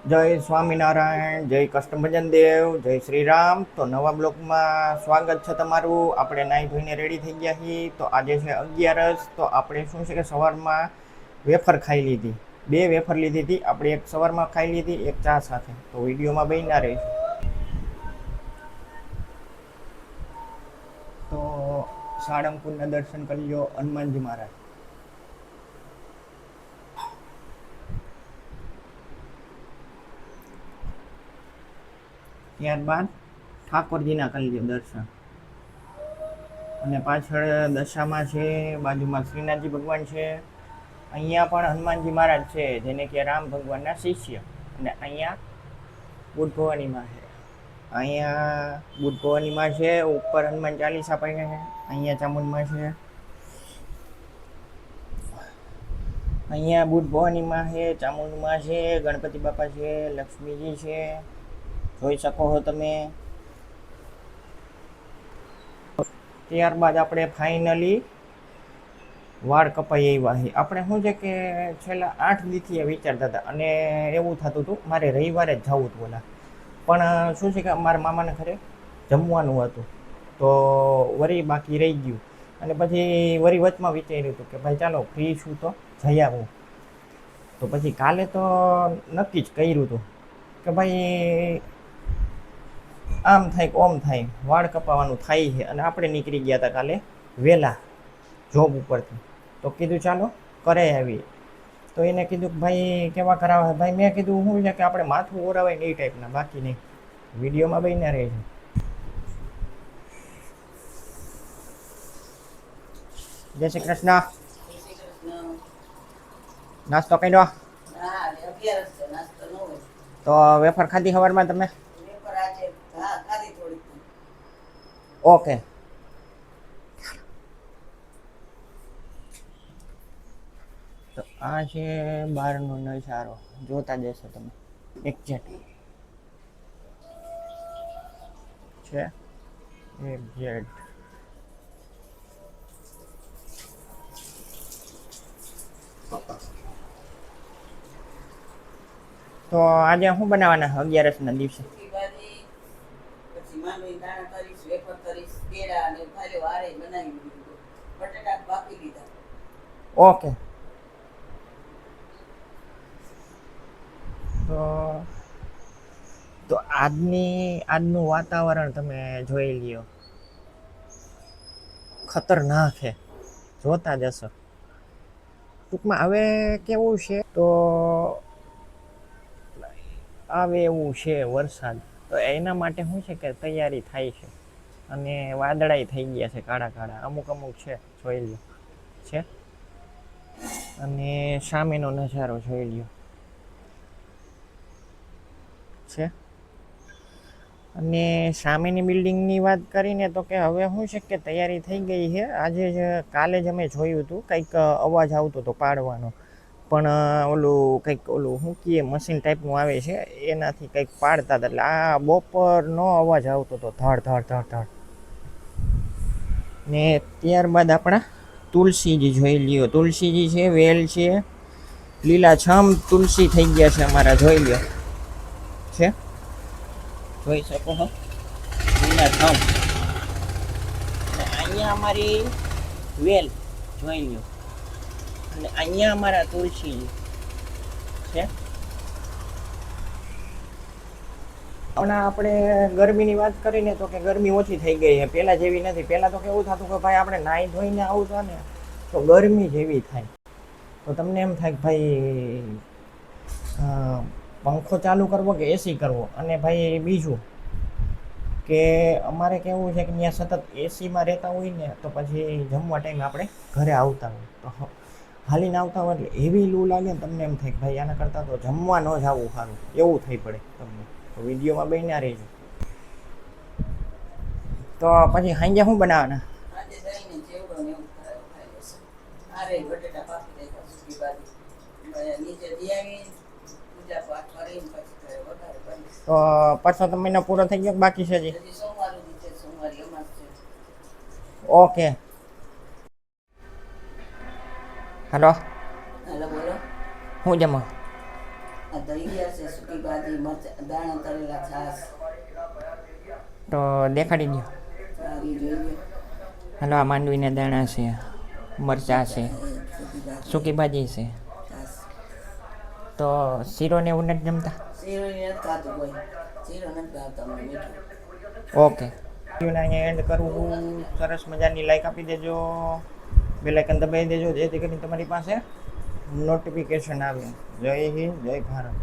જય સ્વામિનારાયણ, જય કષ્ટભંજન દેવ, જય શ્રી રામ. તો નવા બ્લોકમાં સ્વાગત છે તમારું. આપણે નાહી ધોઈને રેડી થઈ ગયા છીએ. તો આજે છે 11. તો આપણે શું છે કે સવારમાં વેફર ખાઈ લીધી, 2 વેફર લીધી હતી આપણે. એક સવારમાં ખાઈ લીધી, એક ચા સાથે. તો વિડીયોમાં બન્યા રહીશું. તો સાળંગપુરના દર્શન કરી લો, હનુમાનજી મહારાજ. ત્યારબાદ ઠાકોરજીના કરી લો દર્શન. અને પાછળ દશામાં છે, બાજુમાં શ્રીનાથજી ભગવાન છે. અહીંયા પણ હનુમાનજી મહારાજ છે, જેને કે રામ ભગવાનના શિષ્ય. અને અહીંયા બુદ્ધ ભવાનીમાં છે. અહીંયા બુદ્ધ ભવાનીમાં છે, ઉપર હનુમાન ચાલીસા પડે છે. અહીંયા ચામુંડમાં છે, અહીંયા બુદ્ધ ભવાનીમાં છે, ચામુંડમાં છે, ગણપતિ બાપા છે, લક્ષ્મીજી છે, જોઈ શકો છો તમે. ત્યારબાદ આપણે ફાઇનલી વાળ કપાઈ આવ્યા છે. આપણે શું છે કે છેલ્લા 8 દીથી વિચારતા હતા, અને એવું થતું હતું મારે રવિવારે જ જવું હતું ઓલા. પણ શું છે કે મારા મામાને ઘરે જમવાનું હતું, તો વરી બાકી રહી ગયું. અને પછી વરી વચમાં વિચાર્યું હતું કે ભાઈ ચાલો ફ્રી છું તો જઈ આવું. તો પછી કાલે તો નક્કી જ કર્યું હતું કે ભાઈ આમ થાય કે ઓમ થાય, વાળ કપાવવાનું થાય છે. અને આપણે નીકળી ગયા હતા કાલે વહેલા જોબ ઉપરથી. તો કીધું ચાલો કરે આવીએ. તો એને કીધું કે ભાઈ કેવા કરાવે ભાઈ. મેં કીધું શું છે કે આપણે માથું ઓરાવાય ને એ ટાઈપના, બાકી નહીં. વિડીયોમાં બન્યા રહે છે. જય શ્રી કૃષ્ણ. નાસ્તો કર્યો? તો વેફર ખાધી સવારમાં તમે? ઓકે. તો આ છે બહારનો નજારો, જોતા જશો તમે. એક્ઝેક્ટ છે, એક્ઝેક્ટ. તો આજે શું બનાવવાના 11ના દિવસે? ઓકે. તો આજનું વાતાવરણ તમે જોઈ લ્યો, ખતરનાક છે, જોતા જશો. ટૂંકમાં હવે કેવું છે તો આવે એવું છે વરસાદ. તો એના માટે શું છે કે તૈયારી થાય છે. અને વાદળાઈ થઈ ગયા છે, કાળા કાળા અમુક છે, જોઈ લ્યો છે. અને સામેનો નજારો જોઈ લ્યો છે. અને સામેની બિલ્ડિંગની વાત કરીને તો કે હવે શું છે કે તૈયારી થઈ ગઈ છે. આજે જ કાલે જ અમે જોયું હતું, કંઈક અવાજ આવતો હતો પાડવાનો. પણ ઓલું શું કહીએ મશીન ટાઈપનું આવે છે, એનાથી કંઈક પાડતા હતા. એટલે આ બપોરનો અવાજ આવતો હતો, ધડ ધડ ધડ ધડ. ને ત્યારબાદ આપણા તુલસીજી જોઈ લ્યો. તુલસીજી છે, વેલ છે, લીલાછમ તુલસી થઈ ગયા છે અમારા, જોઈ લ્યો છે. જોઈ શકો છો લીલાછમ. અને અહીંયા અમારી વેલ જોઈ લ્યો. અને અહીંયા અમારા તુલસી છે. હમણાં આપણે ગરમીની વાત કરીને તો કે ગરમી ઓછી થઈ ગઈ છે, પહેલાં જેવી નથી. પહેલાં તો કેવું થતું કે ભાઈ આપણે નાહી ધોઈને આવતા ને તો ગરમી જેવી થાય. તો તમને એમ થાય કે ભાઈ પંખો ચાલુ કરવો કે એસી કરવો. અને ભાઈ બીજું કે અમારે કેવું છે કે ત્યાં સતત એસીમાં રહેતા હોય ને, તો પછી જમવા ટાઈમે આપણે ઘરે આવતા હોય તો હાલીને આવતા હોય એટલે એવી લૂ લાગે ને, તમને એમ થાય કે ભાઈ આના કરતાં તો જમવા ન જવું સારું, એવું થઈ પડે તમને. તો વિડીયોમાં બન્યા રહેજો. તો પછી સાંજે શું બનાવવાના? તો પાછો તો મહિનો પૂરો થઈ ગયો, બાકી છે હજી? ઓકે. હાલો, શું જમો? આ તૈયાર છે સૂકી ભાજી મરચાં દાણા તરેલા છાશ તો દેખાડી દો. સારી જોઈએ હાલો આ માંડવીના દાણા છે, મરચાં છે, સૂકી ભાજી સૂકી ભાજી છે. છાશ તો શીરો ને એવું નથી જમતા? શીરો નથી ખાતું કોઈ શીરો નથી ભાવતો અમને મીઠું ઓકે. વિડીયોને અહીંયા એન્ડ કરવું. સરસ મજાની લાઈક આપી દેજો, બેલ આઇકન દબાવી દેજો જેથી કરીને તમારી પાસે નોટિફિકેશન આવે. જય હિન્દ, જય ભારત.